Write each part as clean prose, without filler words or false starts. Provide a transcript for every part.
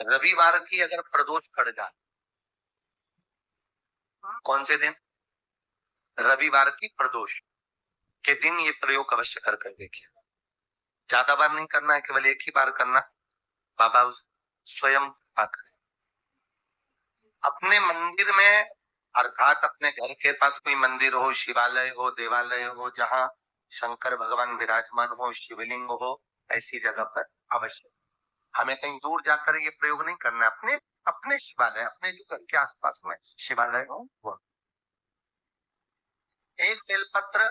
रविवार की अगर प्रदोष पड़ जाए, कौन से दिन? रविवार की प्रदोष के दिन ये प्रयोग अवश्य कर देखिए। ज्यादा बार नहीं करना है, केवल एक ही बार करना। बाबा स्वयं करें। अपने मंदिर में, अर्थात अपने घर के पास कोई मंदिर हो, शिवालय हो, देवालय हो, जहाँ शंकर भगवान विराजमान हो, शिवलिंग हो, ऐसी जगह पर अवश्य। हमें कहीं दूर जाकर ये प्रयोग नहीं करना। अपने अपने शिवालय, अपने जो घर के आसपास में शिवालय हो वो। एक बेलपत्र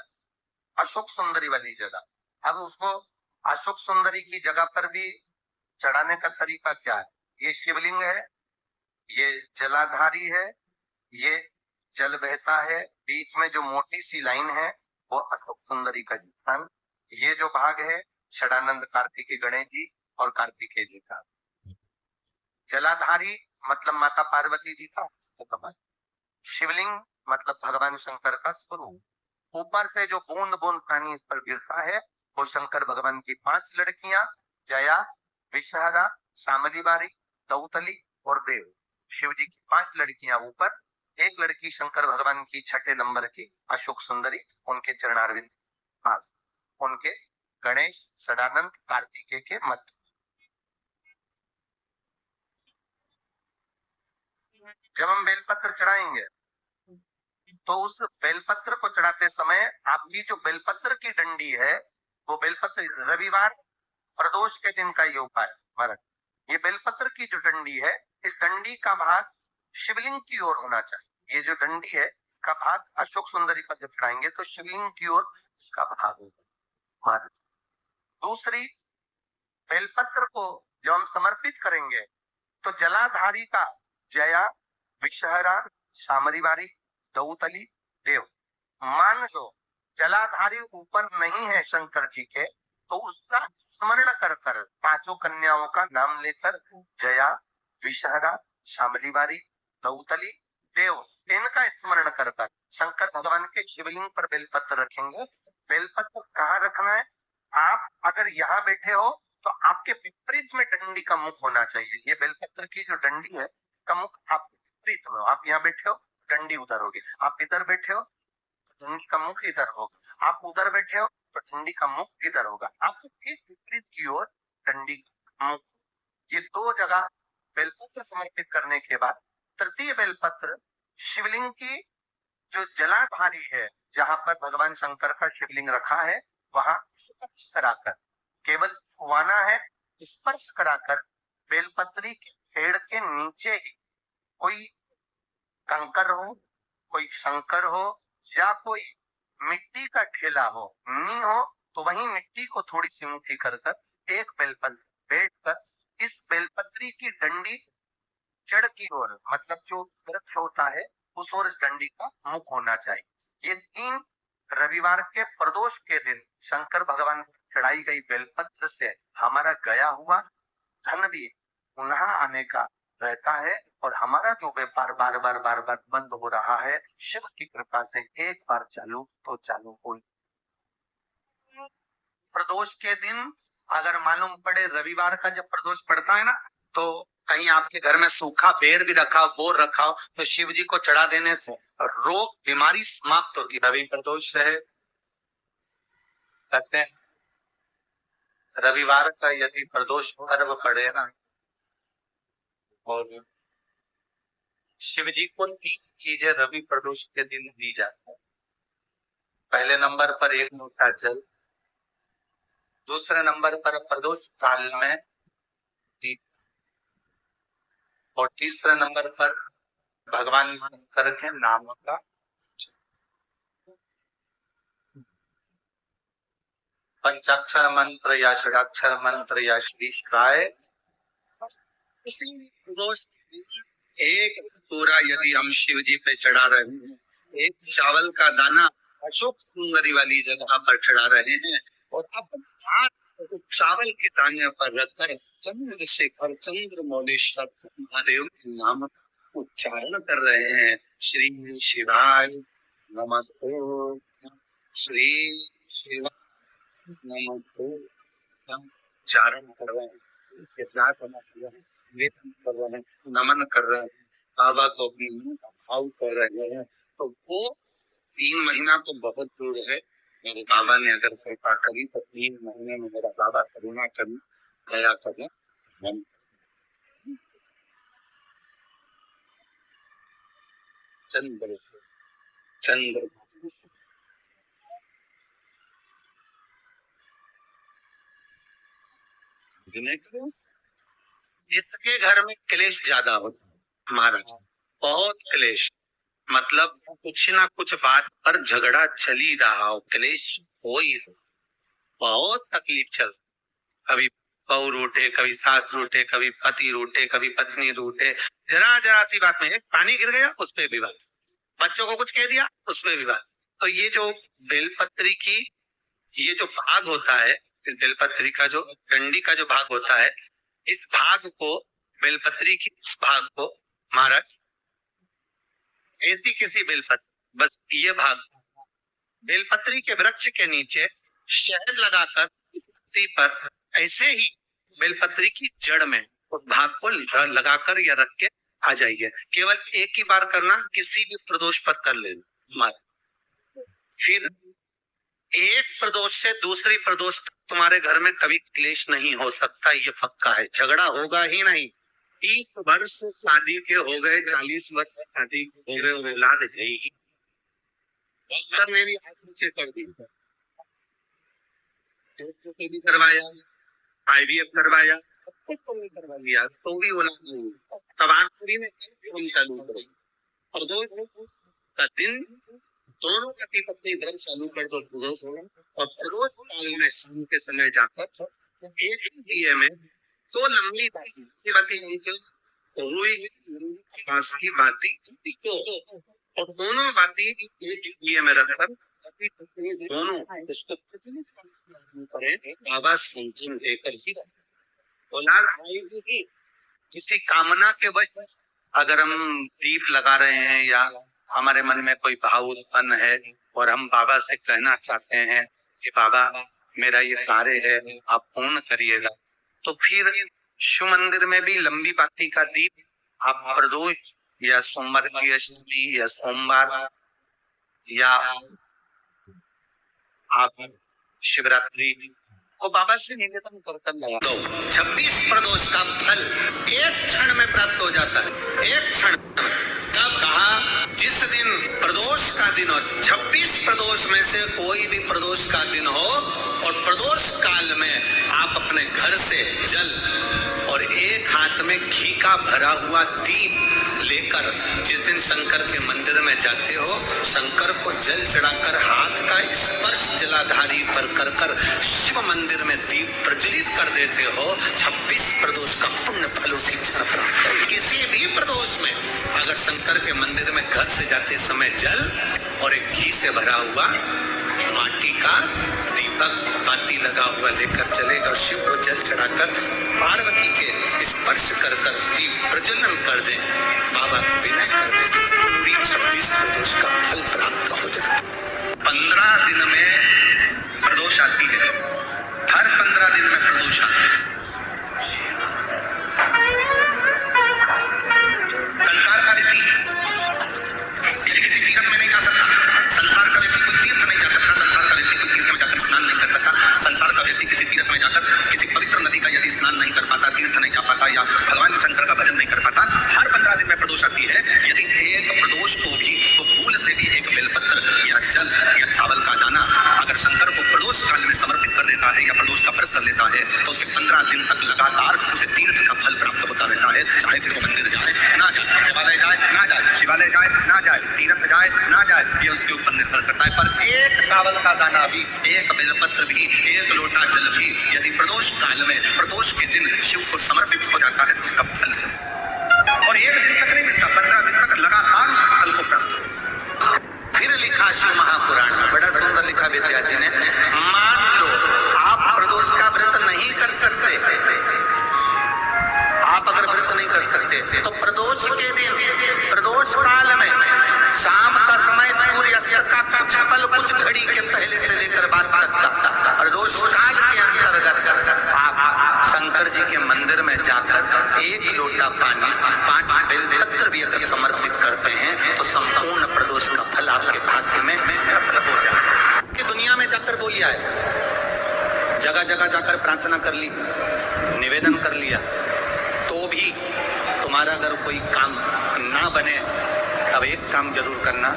अशोक सुंदरी वाली जगह। अब उसको अशोक सुंदरी की जगह पर भी चढ़ाने का तरीका क्या है? ये शिवलिंग है, ये जलाधारी है, ये जल बहता है, बीच में जो मोटी सी लाइन है वो अशोक सुंदरी का स्थान। ये जो भाग है षडानंद कार्तिकेय गणेश जी और कार्तिकेय जी का। जलाधारी मतलब माता पार्वती जी का कपाल। शिवलिंग मतलब भगवान शंकर का स्वरूप। ऊपर से जो बूंद बूंद पानी इस पर गिरता है वो शंकर भगवान की 5 लड़कियां, जया, विषहरा, शामली बारी, दौतली और देव। शिव जी की 5 लड़कियां ऊपर, एक लड़की शंकर भगवान की 6ठे नंबर की अशोक सुंदरी, उनके चरणारविंद पास, उनके गणेश, सदानंद, कार्तिकेय के मध्य। जब हम बेलपत्र चढ़ाएंगे तो उस बेलपत्र को चढ़ाते समय आपकी जो बेलपत्र की डंडी है वो बेलपत्र, रविवार प्रदोष के दिन का ये उपाय महाराज। ये बेलपत्र की जो डंडी है, इस डंडी का भाग शिवलिंग की ओर होना चाहिए। ये जो डंडी है का भाग अशोक सुंदरी पर जब चढ़ाएंगे तो शिवलिंग की ओर इसका भाग होगा महाराज। दूसरी, बेलपत्र को जब हम समर्पित करेंगे तो जलाधारी का जया, विषहरा, शामरीवारी, दौतली, देव। मान लो जलाधारी ऊपर नहीं है शंकर जी के, तो उसका स्मरण कर कर 5 कन्याओं का नाम लेकर जया, विषहरा, शामलीवारी, दौतली, देव, इनका स्मरण कर कर शंकर भगवान के शिवलिंग पर बेलपत्र रखेंगे। बेलपत्र कहाँ रखना है? आप अगर यहाँ बैठे हो तो आपके विपरीत में डंडी का मुख होना चाहिए। ये बेलपत्र की जो डंडी है का मुख आप विपरीत में, आप यहाँ बैठे हो डंडी उधर होगी, आप इधर बैठे हो डंडी का मुख इधर होगा, आप उधर बैठे हो तो डंडी का मुख इधर होगा, आपके ठीक विपरीत की ओर डंडी का मुख। ये 2 जगह बेलपत्र समर्पित करने के बाद तृतीय बेलपत्र शिवलिंग की जो जलाधारी है, जहां पर भगवान शंकर का शिवलिंग रखा है, वहां स्पर्श कराकर, केवल छुआना है, स्पर्श कराकर बेलपत्री के पेड़ के नीचे ही कोई कंकर हो, कोई शंकर हो या कोई मिट्टी का ठेला हो, नी हो, तो वहीं मिट्टी को थोड़ी सी मुट्ठी कर कर एक बेलपत्र बैठ कर इस बेलपत्री की डंडी जड़ की ओर, मतलब जो वृक्ष होता है उस ओर इस डंडी का मुख होना चाहिए। ये 3 रविवार के प्रदोष के दिन शंकर भगवान को चढ़ाई गई बेलपत्र से हमारा गया हुआ धन भी पुनः आने का रहता है और हमारा जो व्यापार बार बार बंद हो रहा है, शिव की कृपा से एक बार चालू तो चालू हो। प्रदोष के दिन अगर मालूम पड़े रविवार का जब प्रदोष पड़ता है ना, तो कहीं आपके घर में सूखा बेर भी रखा हो, बोर रखा हो, तो शिव जी को चढ़ा देने से रोग बीमारी समाप्त होती। रवि प्रदोष है कहते हैं, रविवार का यदि प्रदोष पर्व पड़े ना, और शिव जी को 3 चीजें रवि प्रदोष के दिन दी जाती है। पहले नंबर पर 1 लोटा जल, दूसरे नंबर पर प्रदोष काल में दीप, और तीसरे नंबर पर भगवान शंकर के नाम का पंचाक्षर मंत्र या षडाक्षर मंत्र या श्री शिवाय। इसी प्रदोष एक पूरा यदि हम शिव जी पे चढ़ा रहे हैं, एक चावल का दाना अशोक सुंदरी वाली जगह पर चढ़ा रहे हैं और अपने हाथ चावल के दाने पर रखकर चंद्रशेखर चंद्र मौलेश्वर महादेव के नाम का उच्चारण कर रहे हैं। श्री शिवाय नमस्ते, श्री शिवाय नमस्ते, उच्चारण कर रहे हैं। इसके साथ हम वेदन कर रहे हैं, नमन कर रहे हैं, बाबा को अपनी मन का भाव कर रहे हैं, तो वो 3 महीना तो बहुत दूर है। मेरे बाबा ने अगर कृपा करी तो 3 महीने में मेरा बाबा करुणा करें, दया करें। चंद्र चंद्र जिसके घर में क्लेश ज्यादा होता है महाराज, बहुत क्लेश, मतलब कुछ ना कुछ बात पर झगड़ा चल ही रहा हो, क्लेश हो ही, बहुत तकलीफ चल, कभी बहू रूठे, कभी सास रूठे, कभी पति रूठे, कभी पत्नी रूठे, जरा जरा सी बात में पानी गिर गया उस पे विवाद, बच्चों को कुछ कह दिया उस पे विवाद। तो ये जो बेलपत्री की ये जो भाग होता है, इस बेलपत्री का जो डंडी का जो भाग होता है, इस भाग को, बेलपत्री की इस भाग को महाराज ऐसी किसी बेलपत्री, बस ये भाग बेलपत्री के वृक्ष के नीचे शहद लगाकर इस पत्ती पर ऐसे ही बेलपत्री की जड़ में उस भाग को लगाकर या रख के आ जाइए। केवल एक ही बार करना, किसी भी प्रदोष पर कर लेना। फिर एक प्रदोष से दूसरी प्रदोष तुम्हारे घर में कभी क्लेश नहीं हो सकता, ये पक्का है, झगड़ा होगा ही नहीं। 30 वर्ष शादी के हो गए, 40 वर्ष शादी हो गए, औलाद गई, डॉक्टर ने भी हाथ नीचे कर दी, भी करवाया, IVF करवाया, सब कुछ तुमने करवा लिया, तो भी औलाद नहीं। तब आखिरी में हम चालू करें प्रदोष का दिन, दोनों पति पत्नी व्रत चालू कर दो प्रदोष में, और प्रदोष काल में शाम के समय जाकर एक ही दिए में 2 लंबी बाती रुई घास की बाती और दोनों बाती एक दिए में रखकर दोनों बाबा संकीन देकर ही औलाद आएगी की किसी कामना के वश अगर हम दीप लगा रहे हैं या हमारे मन में कोई भाव उत्पन्न है और हम बाबा से कहना चाहते हैं कि बाबा मेरा ये कार्य है आप पूर्ण करिएगा, तो फिर शिव मंदिर में भी लंबी बाती का दीप आप प्रदोष या सोमवार की अष्टमी या सोमवार या आप शिवरात्रि को बाबा से निवेदन कर लगा दो। 26 प्रदोष का फल एक क्षण में प्राप्त हो जाता है, एक क्षण। तब कहा जिस दिन प्रदोष का दिन हो, 26 प्रदोष में से कोई भी प्रदोष का दिन हो और प्रदोष काल में आप अपने घर से जल और एक हाथ में घी का भरा हुआ दीप लेकर जिस दिन शंकर के मंदिर में जाते हो, शंकर को जल चढ़ाकर हाथ का स्पर्श जलाधारी पर कर कर शिव मंदिर में दीप प्रज्वलित कर देते हो, 26 प्रदोष का पुण्य फल उसी क्षण प्राप्त करो। किसी भी प्रदोष में अगर शंकर के मंदिर में घर से जाते समय जल और एक घी से भरा हुआ माटी का दीपक बाती लगा हुआ लेकर चलेगा, शिव को जल चढ़ाकर पार्वती के स्पर्श कर कर दीप प्रज्वलन कर दे, बाबा विनय कर दे, पूरी 26 प्रदोष का फल प्राप्त हो जाए। 15 दिन में प्रदोष आती है, हर 15 दिन में प्रदोष आती है। संसार का व्यक्ति किसी तीर्थ में नहीं जा सकता, संसार का व्यक्ति कोई तीर्थ नहीं जा सकता, संसार का व्यक्ति कोई तीर्थ में जाकर स्नान नहीं कर सकता, संसार का व्यक्ति किसी तीर्थ में जाकर किसी पवित्र नदी का यदि स्नान नहीं कर पाता, तीर्थ नहीं जा पाता या भगवान शंकर का भजन नहीं कर पाता, हर 15 दिन में प्रदोष आती है। यदि एक प्रदोष को भी तो फूल से भी एक बेलपत्र या जल या चावल का दाना अगर शंकर को प्रदोष काल में समर्पित कर देता है या प्रदोष का व्रत कर लेता है तो उसके 15 दिन तक लगातार उसे तीर्थ का फल प्राप्त होता रहता है, चाहे फिर वो मंदिर जाए ना जाए, देवालय जाए ना जाए, शिवालय जाए ना जाए, तीर्थ जाए ना जाए, ये उसके ऊपर निर्भर करता है। पर एक चावल का दाना भी, एक बेलपत्र भी, एक लोटा जल भी यदि प्रदोष काल में प्रदोष के दिन शिव को समर्पित हो जाता है तो उसका फल और एक दिन तक नहीं मिलता, 15 दिन तक लगातार उस फल को प्राप्त। फिर लिखा शिव महापुराण में, बड़ा सुंदर लिखा विद्या जी ने, मान लो आप प्रदोष का व्रत नहीं कर सकते, आप अगर व्रत नहीं कर सकते तो प्रदोष के दिन प्रदोष काल में शाम का समय सूर्यास्त का कुछ पल कुछ घड़ी के पहले से लेकर बाद तक का प्रदोष काल के अंतर्गत आप शंकर जी के मंदिर में जाकर एक लोटा 5 बेलपत्र भी अगर समर्पित करते हैं तो संपूर्ण प्रदोष का फल आपके भाग्य में प्रकट हो जाए। कि दुनिया में जाकर बोली आए, जगह जगह जाकर प्रार्थना कर ली, निवेदन कर लिया, तो भी तुम्हारा अगर कोई काम ना बने, तब एक काम जरूर करना,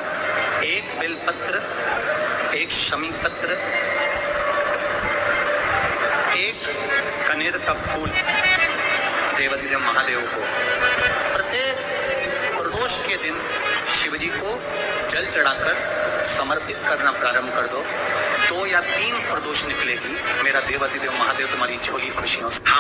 एक बेलपत्र, एक शमी पत्र, एक कनेर का फूल देवाधिदेव महादेव को प्रत्येक प्रदोष के दिन शिव जी को जल चढ़ाकर समर्पित करना प्रारंभ कर दो। 2 या 3 प्रदोष निकलेगी, मेरा देवाधिदेव महादेव तुम्हारी झोली खुशियों से